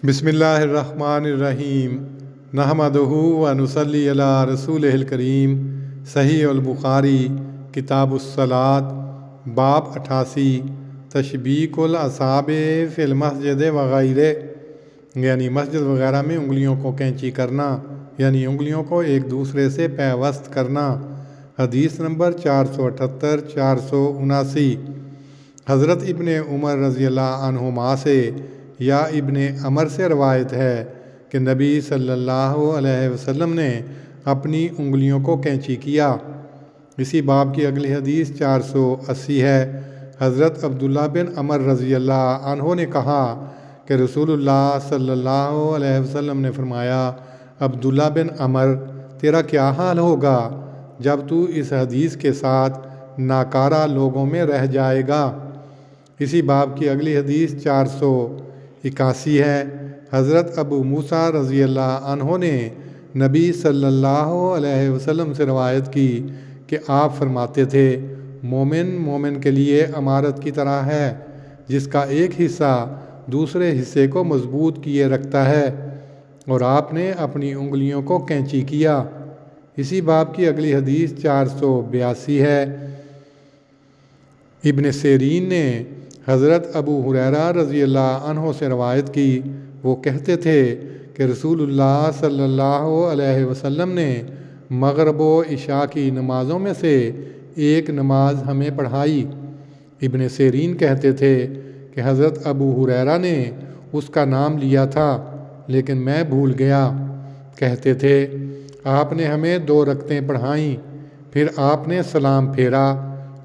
बिस्मिल्लाहिर्रहमानिर्रहीम नहमदुहु व नुसल्ली अला रसूलिहिल करीम। सहीह अल-बुखारी किताबुस्सलात बाब 88 तशबीकुल असाबे फिल मस्जिद वगैरह, यानी मस्जिद वगैरह में उंगलियों को कैंची करना, यानी उंगलियों को एक दूसरे से पैवस्त करना। हदीस नंबर 478 479। हज़रत इब्ने उमर रज़ियल्लाहु अन्हुमा से या इब्ने अमर से रवायत है कि नबी सल्लल्लाहु अलैहि वसल्लम ने अपनी उंगलियों को कैंची किया। इसी बाब की अगली हदीस 480 है। हज़रत अब्दुल्ला बिन अमर रज़ियल्लाहु अन्हु ने कहा कि रसूलुल्लाह सल्लल्लाहु अलैहि वसल्लम ने फरमाया, अब्दुल्ला बिन अमर, तेरा क्या हाल होगा जब तू इस हदीस के साथ नाकारा लोगों में रह जाएगा। इसी बाब की अगली हदीस 481 है। हज़रत अबू मूसा रज़ियल्लाहु अन्हु ने नबी सल्लल्लाहु अलैहि वसल्लम से रवायत की कि आप फरमाते थे, मोमिन मोमिन के लिए अमारत की तरह है, जिसका एक हिस्सा दूसरे हिस्से को मजबूत किए रखता है, और आपने अपनी उंगलियों को कैंची किया। इसी बाब की अगली हदीस 482 है। इब्न सीरीन ने हज़रत अबू हुरैरा रज़ियल्लाहु अन्हु से रवायत की, वो कहते थे कि रसूलुल्लाह सल्लल्लाहु अलैहि वसल्लम ने मग़रिब व इशा की नमाज़ों में से एक नमाज हमें पढ़ाई। इब्न सीरीन कहते थे कि हज़रत अबू हुरैरा ने उसका नाम लिया था, लेकिन मैं भूल गया। कहते थे, आपने हमें 2 रकतें पढ़ाईं, फिर आपने सलाम फेरा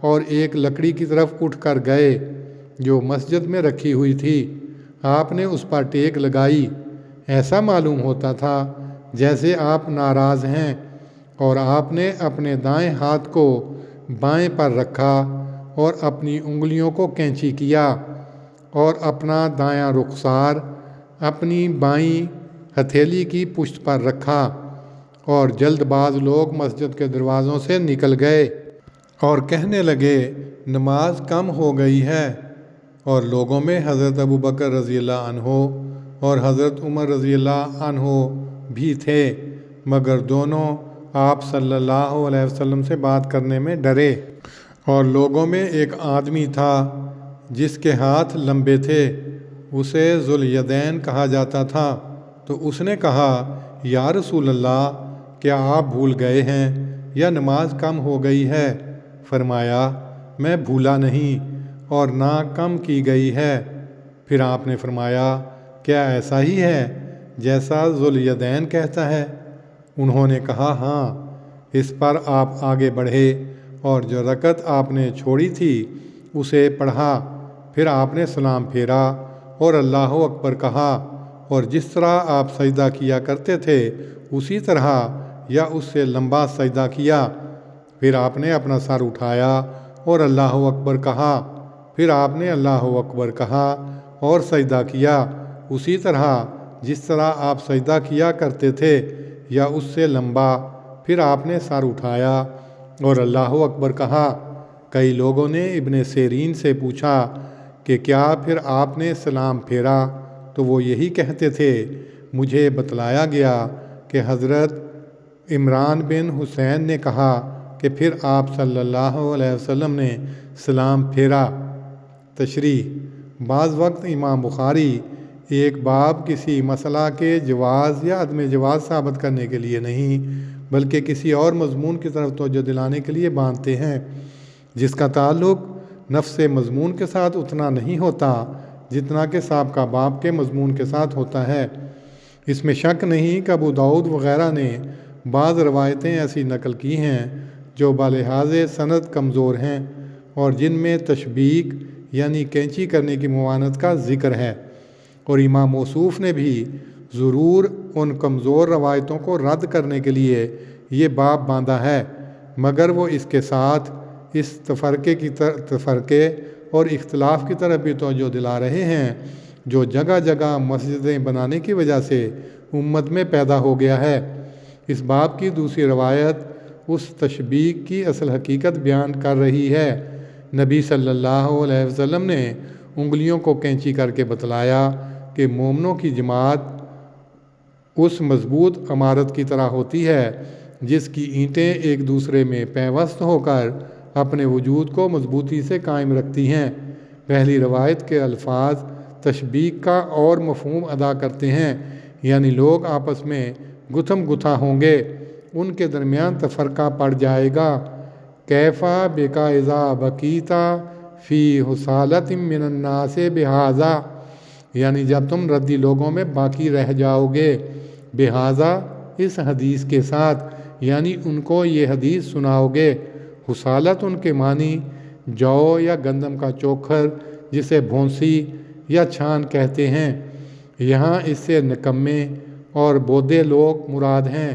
और एक लकड़ी की तरफ उठ कर गए जो मस्जिद में रखी हुई थी। आपने उस पर टेक लगाई। ऐसा मालूम होता था जैसे आप नाराज़ हैं, और आपने अपने दाएं हाथ को बाएं पर रखा और अपनी उंगलियों को कैंची किया, और अपना दायां रुखसार अपनी बाईं हथेली की पुश्त पर रखा, और जल्दबाज लोग मस्जिद के दरवाज़ों से निकल गए और कहने लगे, नमाज कम हो गई है। और लोगों में हज़रत अबू बकर रज़ियल्लाहु अन्हु और हज़रत उमर रज़ियल्लाहु अन्हु भी थे, मगर दोनों आप सल्लल्लाहु अलैहि वसल्लम से बात करने में डरे। और लोगों में एक आदमी था जिसके हाथ लंबे थे, उसे ज़ुल-यदैन कहा जाता था। तो उसने कहा, या रसूल अल्लाह, क्या आप भूल गए हैं या नमाज कम हो गई है? फरमाया, मैं भूला नहीं और ना कम की गई है। फिर आपने फरमाया, क्या ऐसा ही है जैसा ज़ुल-यदैन कहता है? उन्होंने कहा, हाँ। इस पर आप आगे बढ़े और जो रकत आपने छोड़ी थी उसे पढ़ा। फिर आपने सलाम फेरा और अल्लाह अकबर कहा, और जिस तरह आप सजदा किया करते थे उसी तरह या उससे लंबा सजदा किया। फिर आपने अपना सर उठाया और अल्लाह अकबर कहा। फिर आपने अल्लाह अकबर कहा और सजदा किया उसी तरह जिस तरह आप सजदा किया करते थे या उससे लंबा। फिर आपने सर उठाया और अल्लाह अकबर कहा। कई लोगों ने इब्न सीरीन से पूछा कि क्या फिर आपने सलाम फेरा? तो वो यही कहते थे, मुझे बतलाया गया कि हज़रत इमरान बिन हुसैन ने कहा कि फिर आप सल्लल्लाहु अलैहि वसल्लम ने सलाम फेरा। तशरीह, बाज़ वक्त इमाम बुखारी एक बाब किसी मसला के जवाज़ या अदम जवाज़ साबित करने के लिए नहीं, बल्कि किसी और मज़मून की तरफ तवज्जो दिलाने के लिए बांधते हैं, जिसका ताल्लुक़ नफ्स मज़मून के साथ उतना नहीं होता जितना कि साबिक़ा बाब के मज़मून के साथ होता है। इसमें शक नहीं कि अबू दाऊद वग़ैरह ने बाज़ रवायतें ऐसी नकल की हैं जो बालिहाज़े सनद कमज़ोर हैं और जिनमें तशबीक यानी कैंची करने की मुआनत का ज़िक्र है। और इमाम मौसूफ़ ने भी ज़रूर उन कमज़ोर रवायतों को रद्द करने के लिए ये बाब बांधा है, मगर वो इसके साथ इस तफ़रक़े और इख्तिलाफ़ की तरफ भी तवज्जो दिला रहे हैं जो जगह जगह मस्जिदें बनाने की वजह से उम्मत में पैदा हो गया है। इस बाब की दूसरी रवायत उस तशबीक की असल हकीकत बयान कर रही है। नबी सल्लल्लाहु अलैहि वसल्लम ने उंगलियों को कैंची करके बतलाया کہ مومنوں کی جماعت اس مضبوط عمارت کی طرح ہوتی ہے جس کی اینٹیں ایک دوسرے میں پیوست ہو کر اپنے وجود کو مضبوطی سے قائم رکھتی ہیں۔ پہلی روایت کے الفاظ تشبیہ کا اور مفہوم ادا کرتے ہیں، یعنی لوگ آپس میں گتھم گتھا ہوں گے، ان کے درمیان تفرقہ پڑ جائے گا۔ کیفا بکا اذا بقیتا فی حصالت من الناس بہذا، یعنی جب تم ردی لوگوں میں باقی رہ جاؤ گے، بہذا اس حدیث کے ساتھ، یعنی ان کو یہ حدیث سناؤ گے۔ حصالت ان کے معنی جو یا گندم کا چوکھر جسے بھونسی یا چھان کہتے ہیں، یہاں اس سے نکمے اور بودے لوگ مراد ہیں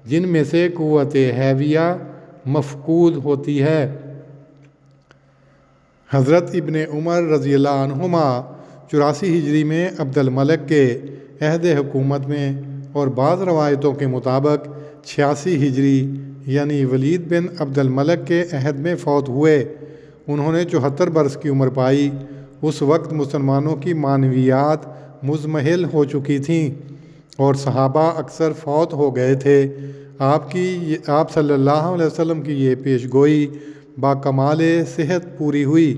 جن میں سے قوت حیویہ مفقود ہوتی ہے۔ حضرت ابن عمر رضی اللہ عنہما 84 ہجری میں عبد الملک کے عہد حکومت میں اور بعض روایتوں کے مطابق 86 ہجری یعنی ولید بن عبد الملک کے عہد میں فوت ہوئے۔ انہوں نے 74 برس کی عمر پائی۔ اس وقت مسلمانوں کی معنویات مضمحل ہو چکی تھیں اور صحابہ اکثر فوت ہو گئے تھے۔ آپ صلی اللہ علیہ وسلم کی یہ پیش گوئی با کمال صحت پوری ہوئی۔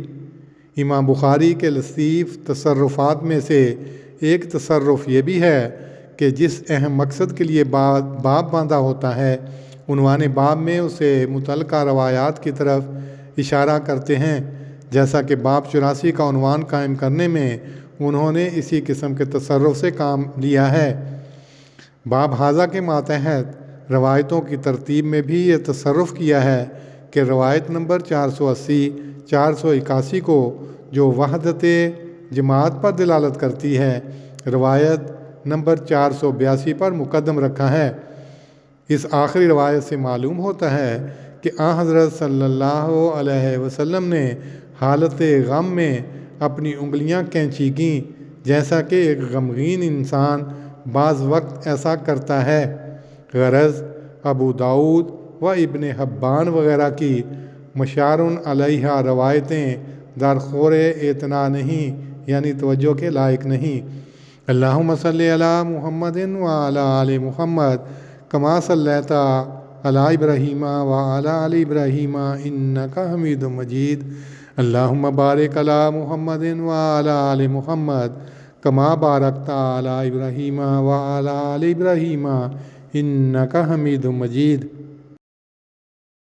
امام بخاری کے لطیف تصرفات میں سے ایک تصرف یہ بھی ہے کہ جس اہم مقصد کے لیے باب باندھا ہوتا ہے، عنوان باب میں اسے متعلقہ روایات کی طرف اشارہ کرتے ہیں، جیسا کہ باب 84 کا عنوان قائم کرنے میں انہوں نے اسی قسم کے تصرف سے کام لیا ہے۔ باب ہاذا کے ماتحت روایتوں کی ترتیب میں بھی یہ تصرف کیا ہے کہ روایت نمبر 480، 481 کو جو وحدت جماعت پر دلالت کرتی ہے، روایت نمبر 482 پر مقدم رکھا ہے۔ اس آخری روایت سے معلوم ہوتا ہے کہ آن حضرت صلی اللہ علیہ وسلم نے حالت غم میں اپنی انگلیاں کینچی کیں، جیسا کہ ایک غمگین انسان بعض وقت ایسا کرتا ہے۔ غرض ابو داؤد و ابن حبان وغیرہ کی مشار علیہ روایتیں درخور اعتنا نہیں، یعنی توجہ کے لائق نہیں۔ اللہم صلی علی محمد وعلی آل محمد کما صلیت علی ابراہیم وعلی آل ابراہیم انک حمید مجید۔ اللہم بارک علی محمد وعلی آل محمد کما بارکت علی ابراہیم وعلی آل ابراہیم انک حمید مجید۔